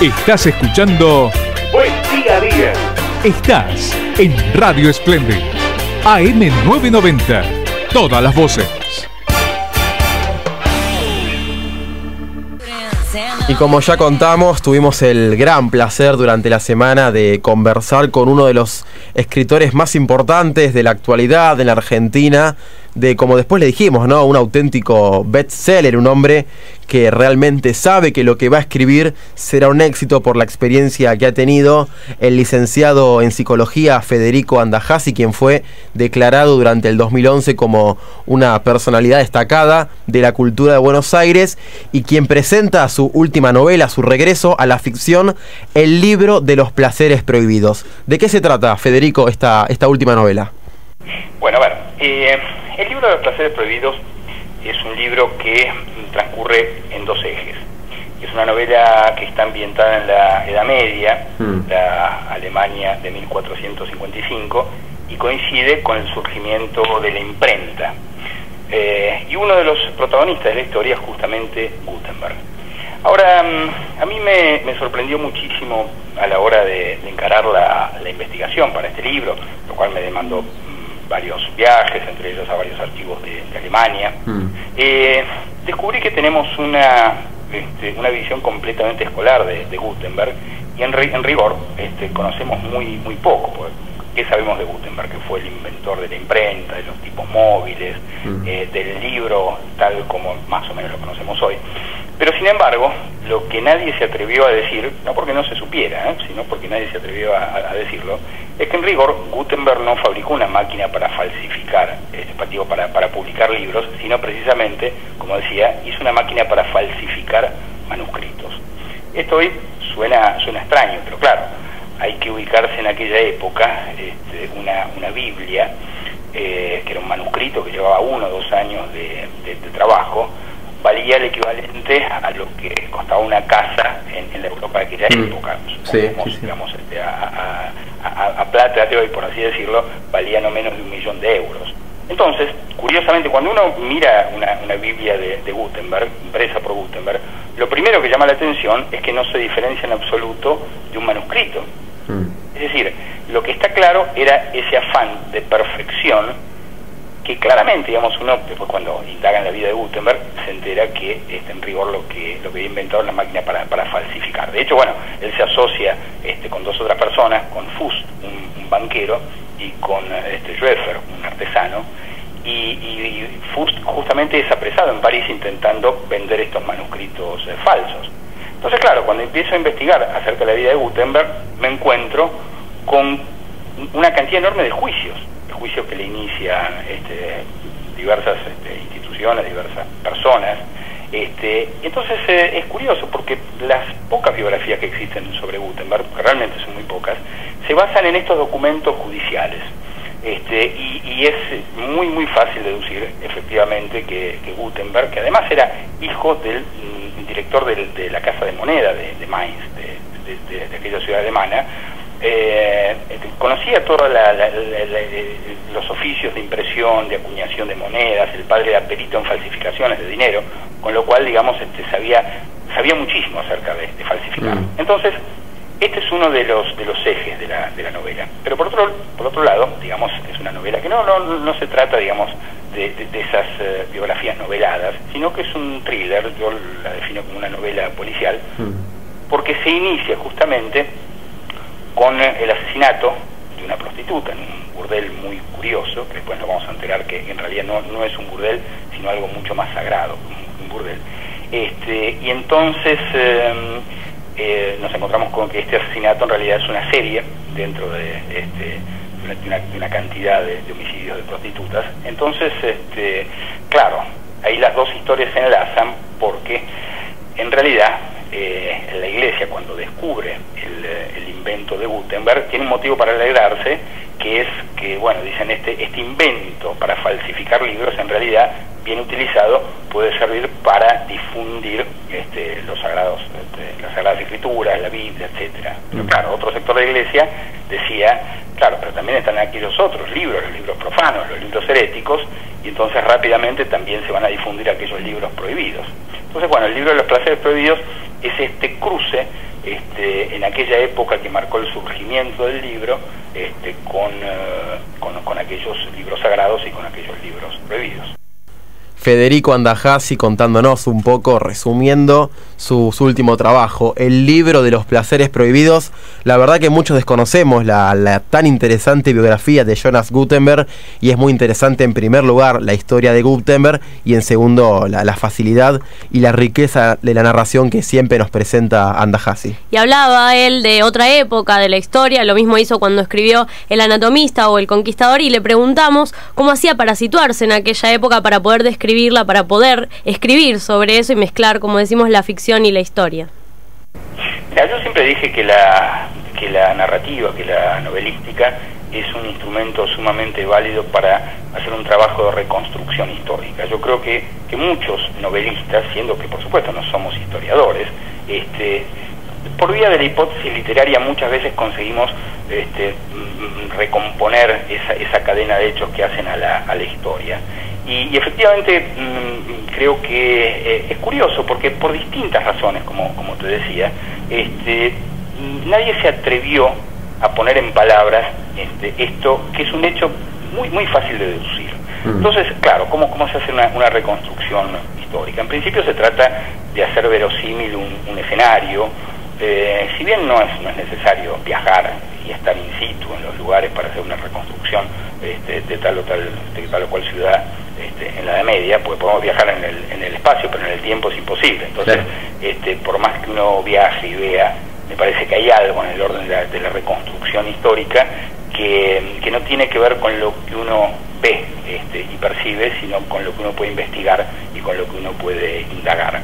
Estás escuchando Buen Día a Día. Estás en Radio Splendid AM 990. Todas las voces. Y como ya contamos, tuvimos el gran placer durante la semana de conversar con uno de los escritores más importantes de la actualidad en la Argentina, de, como después le dijimos, ¿no?, un auténtico bestseller, un hombre que realmente sabe que lo que va a escribir será un éxito por la experiencia que ha tenido, el licenciado en psicología Federico Andajasi, quien fue declarado durante el 2011 como una personalidad destacada de la cultura de Buenos Aires y quien presenta su última novela, su regreso a la ficción, El libro de los placeres prohibidos. ¿De qué se trata, Federico, esta última novela? Bueno, a ver, el libro de los placeres prohibidos es un libro que transcurre en dos ejes. Es una novela que está ambientada en la Edad Media, la Alemania de 1455, y coincide con el surgimiento de la imprenta. Y uno de los protagonistas de la historia es justamente Gutenberg. Ahora, a mí me sorprendió muchísimo a la hora de encarar la investigación para este libro, lo cual me demandó varios viajes, entre ellos a varios archivos de Alemania. Descubrí que tenemos una visión completamente escolar de Gutenberg, y en rigor conocemos muy poco. ¿Qué sabemos de Gutenberg? Que fue el inventor de la imprenta, de los tipos móviles, del libro tal como más o menos lo conocemos hoy. Pero sin embargo, lo que nadie se atrevió a decir, no porque no se supiera, sino porque nadie se atrevió a decirlo, es que en rigor Gutenberg no fabricó una máquina para falsificar, para publicar libros, sino precisamente, como decía, hizo una máquina para falsificar manuscritos. Esto hoy suena extraño, pero claro, hay que ubicarse en aquella época. Una Biblia, que era un manuscrito que llevaba 1 o 2 años de trabajo, valía el equivalente a lo que costaba una casa en la Europa de aquella época. Digamos, a plata de hoy, por así decirlo, valía no menos de 1 millón de euros. Entonces, curiosamente, cuando uno mira una Biblia de Gutenberg, impresa por Gutenberg, lo primero que llama la atención es que no se diferencia en absoluto de un manuscrito. Es decir, lo que está claro era ese afán de perfección que claramente, digamos, uno después cuando indaga en la vida de Gutenberg se entera que en rigor lo que había inventado la máquina para falsificar. De hecho, bueno, él se asocia con 2 otras personas, con Fust, un banquero, y con Schroeffer, un artesano, y Fust justamente es apresado en París intentando vender estos manuscritos falsos. Entonces, claro, cuando empiezo a investigar acerca de la vida de Gutenberg, me encuentro con una cantidad enorme de juicios que le inician diversas instituciones, diversas personas. Entonces es curioso porque las pocas biografías que existen sobre Gutenberg, que realmente son muy pocas, se basan en estos documentos judiciales. Y es muy fácil deducir efectivamente que Gutenberg, que además era hijo del director de la Casa de Moneda de Mainz, de aquella ciudad alemana, conocía todos los oficios de impresión, de acuñación de monedas. El padre era perito en falsificaciones de dinero, con lo cual, digamos, sabía muchísimo acerca de falsificar. Entonces, este es uno de los ejes de la novela. Pero por otro lado, digamos, es una novela que no se trata, digamos, de esas biografías noveladas, sino que es un thriller. Yo la defino como una novela policial, porque se inicia justamente con el asesinato de una prostituta en un burdel muy curioso, que después nos vamos a enterar que en realidad no es un burdel, sino algo mucho más sagrado, un burdel. Y entonces nos encontramos con que este asesinato en realidad es una serie dentro de una cantidad de homicidios de prostitutas. Entonces, claro, ahí las dos historias se enlazan porque en realidad la Iglesia, cuando descubre el invento de Gutenberg, tiene un motivo para alegrarse, que es que, bueno, dicen, este invento para falsificar libros, en realidad, bien utilizado, puede servir para difundir las Sagradas Escrituras, la Biblia, etcétera. Pero claro, otro sector de la Iglesia decía, claro, pero también están aquellos otros libros, los libros profanos, los libros heréticos, y entonces rápidamente también se van a difundir aquellos libros prohibidos. Entonces, bueno, el libro de los placeres prohibidos es este cruce en aquella época que marcó el surgimiento del libro, con aquellos libros sagrados y con aquellos libros prohibidos. Federico Andajasi contándonos un poco, resumiendo su último trabajo, el libro de los placeres prohibidos. La verdad que muchos desconocemos la tan interesante biografía de Jonas Gutenberg, y es muy interesante en primer lugar la historia de Gutenberg y en segundo la facilidad y la riqueza de la narración que siempre nos presenta Andajasi. Y hablaba él de otra época de la historia, lo mismo hizo cuando escribió El Anatomista o El Conquistador, y le preguntamos cómo hacía para situarse en aquella época, para poder describirla, para poder escribir sobre eso y mezclar, como decimos, la ficción y la historia. Mira, yo siempre dije que la narrativa, que la novelística es un instrumento sumamente válido para hacer un trabajo de reconstrucción histórica. Yo creo que muchos novelistas, siendo que por supuesto no somos historiadores, por vía de la hipótesis literaria muchas veces conseguimos recomponer esa cadena de hechos que hacen a la historia. Y efectivamente creo que es curioso porque por distintas razones, como te decía, nadie se atrevió a poner en palabras esto, que es un hecho muy fácil de deducir. Entonces, claro, ¿cómo se hace una reconstrucción histórica? En principio se trata de hacer verosímil un escenario, si bien no es necesario viajar y estar in situ en los lugares para hacer una reconstrucción de tal o cual ciudad en la Edad Media, porque podemos viajar en el espacio, pero en el tiempo es imposible. Entonces, por más que uno viaje y vea, me parece que hay algo en el orden de la reconstrucción histórica que no tiene que ver con lo que uno ve y percibe, sino con lo que uno puede investigar y con lo que uno puede indagar.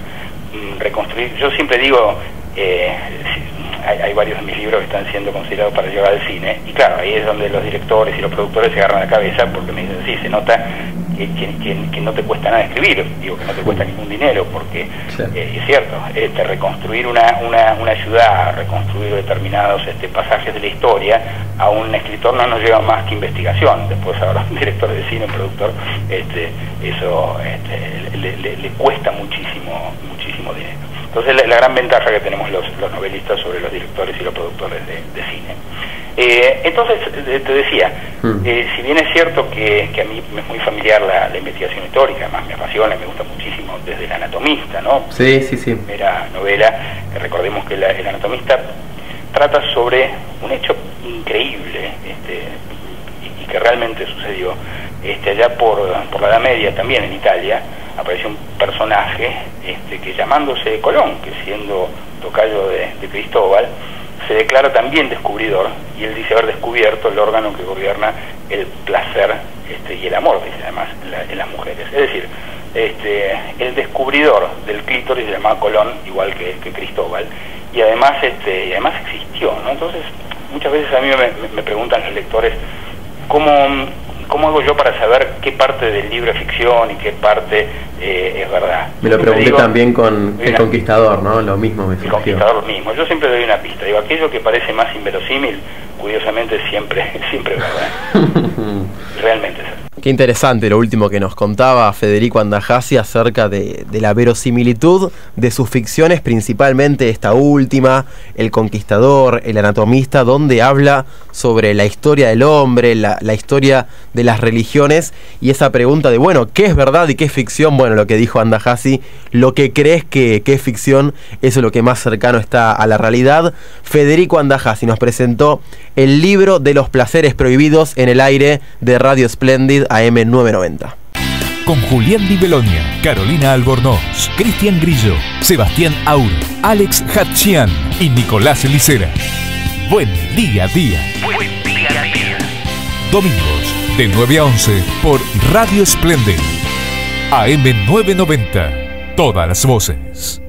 Reconstruir, yo siempre digo, hay varios de mis libros que están siendo considerados para llevar al cine, y claro, ahí es donde los directores y los productores se agarran la cabeza, porque me dicen, sí, se nota que no te cuesta nada escribir, digo que no te cuesta ningún dinero, porque es cierto, reconstruir una ciudad, reconstruir determinados pasajes de la historia, a un escritor no nos lleva más que investigación. Después ahora un director de cine, un productor, eso le cuesta muchísimo dinero. Entonces la gran ventaja que tenemos los novelistas sobre los directores y los productores de cine. Entonces, te decía, si bien es cierto que a mí me es muy familiar la investigación histórica, además me apasiona, me gusta muchísimo desde El Anatomista, ¿no? Sí. Primera novela, recordemos que El Anatomista trata sobre un hecho increíble, y que realmente sucedió, allá por la Edad Media, también en Italia, apareció un personaje que, llamándose Colón, que siendo tocayo de Cristóbal, se declara también descubridor, y él dice haber descubierto el órgano que gobierna el placer y el amor, dice además, en las mujeres. Es decir, el descubridor del clítoris se llamaba Colón, igual que Cristóbal, y además existió, ¿no? Entonces, muchas veces a mí me preguntan los lectores, ¿cómo hago yo para saber qué parte del libro es ficción y qué parte es verdad? Me lo pregunté también con El Conquistador, ¿no? Lo mismo me surgió. El Conquistador mismo. Yo siempre doy una pista. Digo, aquello que parece más inverosímil, curiosamente siempre es verdad. Realmente es verdad. Qué interesante lo último que nos contaba Federico Andajasi acerca de la verosimilitud de sus ficciones, principalmente esta última, El Conquistador, El Anatomista, donde habla sobre la historia del hombre, la historia de las religiones, y esa pregunta de, bueno, ¿qué es verdad y qué es ficción? Bueno, lo que dijo Andajasi, lo que crees que es ficción, eso es lo que más cercano está a la realidad. Federico Andajasi nos presentó el libro de los placeres prohibidos en el aire de Radio Splendid AM990. Con Julián Di Belonia, Carolina Albornoz, Cristian Grillo, Sebastián Aur, Alex Hatchian y Nicolás Licera. Buen día a día. Buen día a día. Domingos de 9 a 11 por Radio Splendid. AM990. Todas las voces.